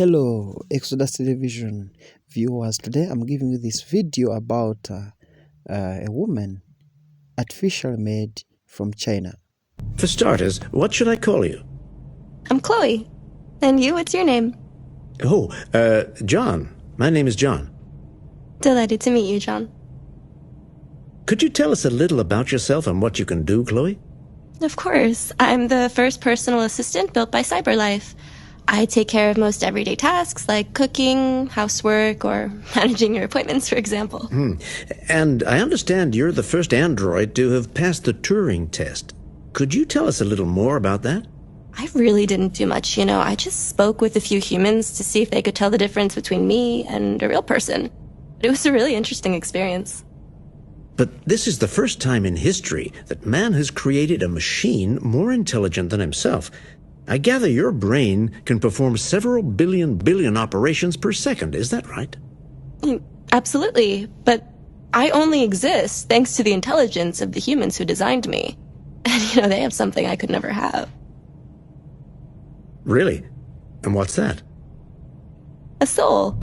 Hello Exodus Television viewers. Today I'm giving you this video about a woman artificially made from China. For starters, what should I call you? I'm Chloe. And you, what's your name? Oh, John. My name is John. Delighted to meet you, John. Could you tell us a little about yourself and what you can do, Chloe? Of course. I'm the first personal assistant built by CyberLife. I take care of most everyday tasks like cooking, housework, or managing your appointments, for example. And I understand you're the first android to have passed the Turing test. Could you tell us a little more about that? I really didn't do much, I just spoke with a few humans to see if they could tell the difference between me and a real person. It was a really interesting experience. But this is the first time in history that man has created a machine more intelligent than himself. I gather your brain can perform several billion operations per second, is that right? Absolutely, but I only exist thanks to the intelligence of the humans who designed me. And, they have something I could never have. Really? And what's that? A soul.